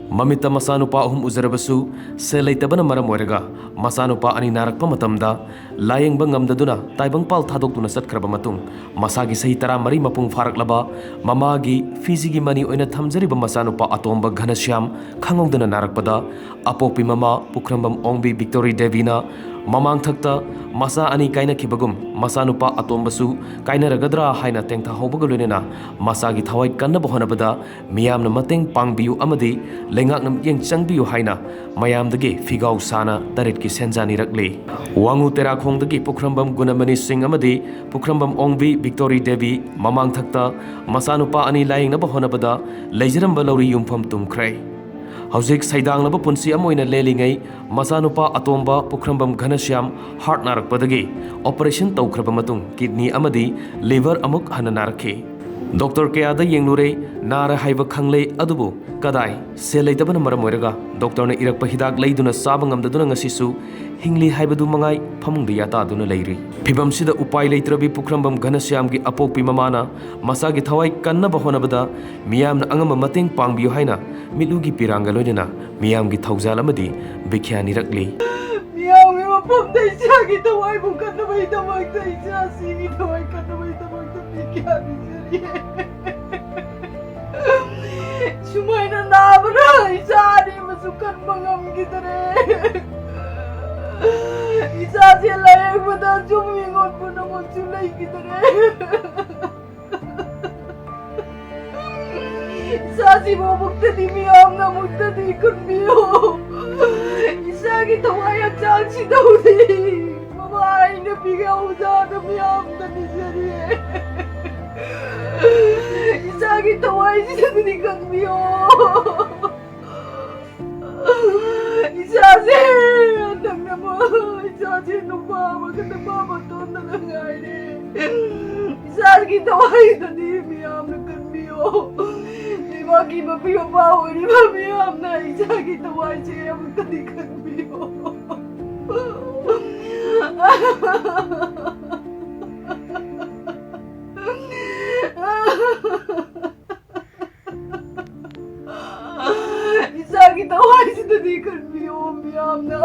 Mamita masanupa ahum uzarabasu selaitaba na maram oiraga masanupa ani narakpa matamda layeng bangamdaduna taibang pal thadokduna satkraba matung masagi sahi tara mari mapung faraklaba mamagi fizigi mani oina thamjariba masanupa atomba Ghanashyam khangongdana narakpada apokpi mama Pukhrambam Ongbi Victory Devina mamang thakta masa ani kaina khibagum masanupa atombasu kaina ragadra haina tengtha hobaga loinena masagi thawai kanna bohonabada miyamna mateng pangbiu amadi lengaknam yeng changbiu haina mayamdagi figau sana tarit ki senjani rakli wangu tera khongdagi Pukhrambam Gunamani Singh amadi Pukhrambam Ongbi Victory Devi mamang thakta masanupa ani layeng na bohonabada leijaramba lori yumpham tumkhrai Hauzik Saidang Laba Punsi Amoina Lelingai Masanupa Atomba Pukhrambam Ghanashyam Heart Narakpadagi Operation Taukrabamatung Kidney Amadi Liver Amuk Hana Narake Dr. Kayada Yenglure Nara Haiva Khangle Adubu Kadai Selaitabana Maramoraga Dr. Na Irakpa Hidak Laiduna Sabangam Daduna Ngasisu Hingli Haibadu Mangai Pamungdiyata Duna Leiri Pibam Sida Upai Leitrabi Pukhrambam Ghanashyam Gi Apokpi Mamana Masagi Thawai Kanna Bahonabada Miyam na Angama Mating Pangbiu Haina Milugi Piranga Loinana Miyam Gi Thaujal Amadi Bikyani Rakli Miyam Gi Mapam Daisagi Thawai Bukan Namai Thawai Daisa Sini Thawai Kanamai Thawai Bikyani Sumay na nabra Isani Masukan Mangam Gitare Isa sila yung mata sumingon po na magsulay kita rin. Isa si mabukta di miyam na mukta di kunmiyo. Isa kita wayak saksi daw di. Mamahay na bigaw sa na miyam na ni Sari. Isa kita wayak sa di kunmiyo. Isa si anak naman. Isa si nung magandang mamaton na lang ay Isa kita wayak na di miyam na kunmiyo. Di maki mapiyapaw di mamiyam na isa kita wayak siya magtadi kunmiyo. Isa kita wayak siya tadi kunmiyo miyam na.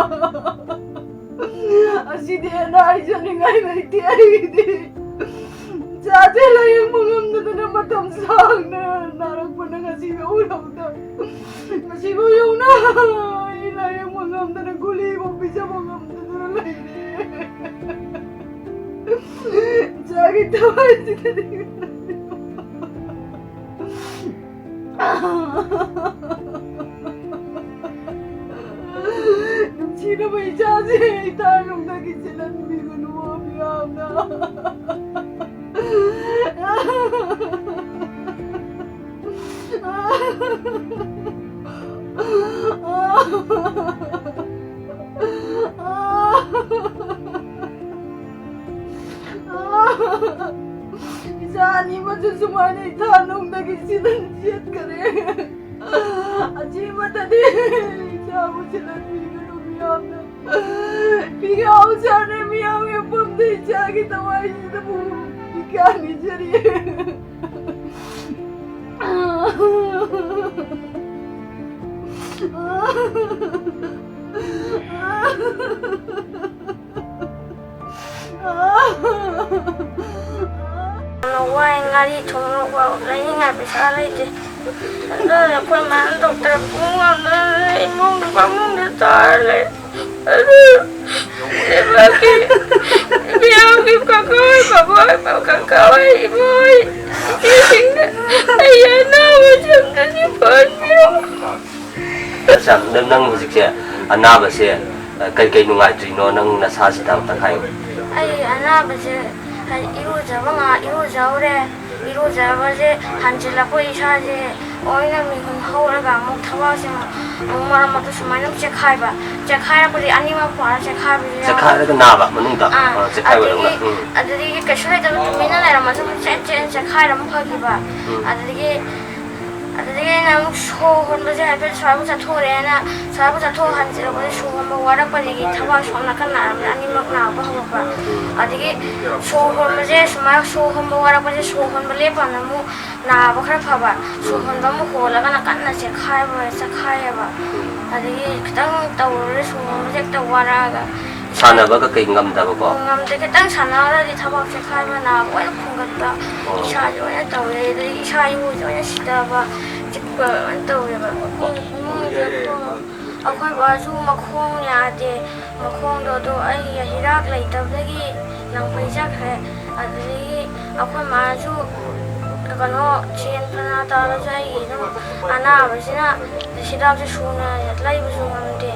Asidi na isa ni ngay na iti ay iti. Sa sila yung mangam na matamsang na naragpa na nga sigaw na. Masigaw yung na. Ina yung mangam na nagulibang bisa mangam na nalayri. Sakit naman sila din. Nung sino may sasi, itanong naging sila hindi ko lumamiyam na. Isa ni masusumana itanong naging sinansiyat ka rin. Achima tadi, isa mo sila hindi ko lumiyam na. Bigaw sana miyam yung pamday siya kitaway siya mo. Bikyani siya rin. Why ngari thong wa lai ngai pesa lai je la koi man doctor kung na imong pamong de tar le lagi biar ki kakai babai kakai boy ayah na macam ni pan sam nang hujikse anaba se kai nungai trino nang nasa sita takai ai anaba se 이루자버제 한질라고 이사제 어이나 미군 하오라가 목 타와서 엄마랑 수많은 제카이바 제카이라고리 아니면 봐라 제카이바 제카이가 나봐 뭔가 제카이가 아들이 그셔야 되는 민나라 맞아 쟤 제카이라 못 하기바 아들이 ꯑꯗꯨꯗꯒꯤ ꯑꯩꯅ ꯑꯃꯨꯛ ꯁꯣꯔ ꯍꯣꯟꯕꯁꯦ ꯍꯥꯏꯐꯦꯠ ꯁ꯭ꯋꯥꯏꯕꯨ ꯆꯠꯊꯣꯔꯛꯑꯦꯅ ꯁ꯭ꯋꯥꯏꯕꯨ ꯆꯠꯊꯣꯛ ꯍꯟꯖꯤꯜꯂꯛꯄꯗ ꯁꯣꯔ ꯍꯣꯟꯕ ꯋꯥꯔꯛꯄꯗꯒꯤ ꯊꯕꯛ ꯁꯣꯝ ꯅꯥꯀꯟ ꯅꯥꯔꯝꯕꯅ ꯑꯅꯤꯃꯛ ꯅꯥꯕ ꯍꯧꯔꯛꯄ ꯑꯗꯒꯤ ꯁꯣꯔ ꯍꯣꯟꯕꯁꯦ ꯁꯨꯃꯥꯏꯅ ꯁꯣꯔ ꯍꯣꯟꯕ ꯋꯥꯔꯛꯄꯁꯦ ꯁꯣꯔ ꯍꯣꯟꯕ ꯂꯦꯞꯄꯅ ꯑꯃꯨꯛ ꯅꯥꯕ ꯈꯔ ꯐꯕ ꯁꯣꯔ ꯍꯣꯟꯕ ꯑꯃꯨꯛ ꯍꯣꯜꯂꯒꯅ ꯀꯟꯅ ꯆꯦꯛꯈꯥꯏꯌꯦꯕ ꯑꯗꯒꯤ ꯈꯤꯇꯪ ꯇꯧꯔꯨꯔꯦ ꯁꯣꯔ ꯍꯣꯟꯕꯁꯦ ꯍꯦꯛꯇ ꯋꯥꯔꯛꯑꯒ ꯁꯥꯟꯅꯕꯒ ꯀꯩ ꯉꯝꯗꯕꯀꯣ ꯉꯝꯗꯦ ꯈꯤꯇꯪ ꯁꯥꯟꯅꯔꯗꯤ ꯊꯕꯛꯁꯦ ꯈꯥꯏꯕ ꯅꯥꯕ ꯑꯣꯏꯅ ꯈꯨꯝꯒꯠꯄ ꯏꯁꯥꯁꯦ ꯑꯣꯏꯅ ꯇꯧꯔꯦ ꯑꯗꯒꯤ ꯏꯁꯥ ꯏꯎꯁꯦ ꯑꯣꯏꯅ ꯁꯤꯊꯕ ꯆꯤꯛꯄ ꯑꯣꯏꯅ ꯇꯧꯋꯦꯕ ꯏꯃꯨꯡꯁꯦ ꯑꯩꯈꯣꯏ ꯕꯥꯁꯨ ꯃꯈꯣꯡ ꯌꯥꯗꯦ ꯃꯈꯣꯡꯗꯣ ꯑꯗꯣ ꯑꯩ ꯍꯤꯗꯥꯛ ꯂꯩꯇꯕꯗꯒꯤ ꯂꯪꯐꯩ ꯆꯠꯈ꯭ꯔꯦ ꯑꯗꯨꯗꯒꯤ ꯑꯩꯈꯣꯏ ꯃꯥꯁꯨ ꯀꯩꯅꯣ ꯁꯦꯟ ꯐꯅ ꯇꯥꯔꯁꯨ ꯑꯩꯒꯤ ꯑꯗꯨꯝ ꯑꯅꯥꯕꯁꯤꯅ ꯍꯤꯗꯥꯛꯁꯦ ꯁꯨꯅ ꯂꯩꯕꯁꯨ ꯉꯝꯗꯦ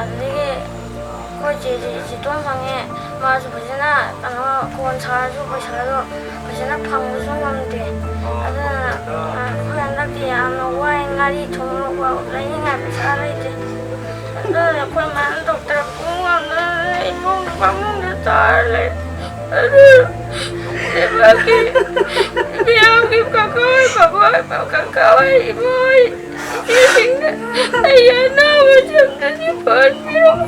ꯑꯗꯨꯗꯒꯤ ꯑꯩꯈꯣꯏ ꯆꯦꯁꯦ ꯆꯤꯇꯣꯟ ꯐꯪꯉꯦ ꯃꯥꯁꯨ ꯐꯖꯅ ꯀꯩꯅꯣ ꯀꯣꯟ ꯁꯥꯔꯁꯨ ꯄꯩꯁꯥꯗꯣ ꯐꯖꯅ ꯐꯪꯕꯁꯨ ꯉꯝꯗꯦ ꯑꯗꯨꯅ ꯑꯩꯈꯣꯏ ꯍꯟꯗꯛꯇꯤ ꯌꯥꯝꯅ ꯋꯥꯏ ꯉꯥꯔꯤ ꯊꯨꯝ ꯂꯩꯅꯤꯡꯉꯥꯏ ꯄꯩꯁꯥ ꯂꯩꯇꯦ ꯑꯗꯨꯅ ꯑꯩꯈꯣꯏ ꯃꯥꯅ ꯗꯣꯛꯇꯔ ꯄꯨꯡ ꯉꯝꯗꯅ ꯏꯃꯨꯡ ꯐꯃꯨꯡꯗ ꯇꯥꯔ ꯂꯩ ꯑꯗꯨ ꯃꯤꯌꯥꯝꯒꯤ ꯀꯀꯥ ꯏꯃꯣꯏ ꯏꯆꯦꯁꯤꯡꯅ ꯑꯩ ꯑꯅꯥꯕꯁꯤ ꯑꯝꯇꯗꯤ ꯐꯍꯟꯕꯤꯔꯝꯃꯨ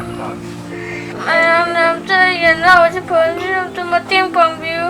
ꯃꯌꯥꯝꯅ ꯑꯝꯇ ꯑꯩꯒꯤ ꯑꯅꯥꯕꯁꯤ ꯐꯍꯟꯕꯤꯔꯝꯃꯨ ꯑꯝꯇ ꯃꯇꯦꯡ ꯄꯥꯡꯕꯤꯌꯨ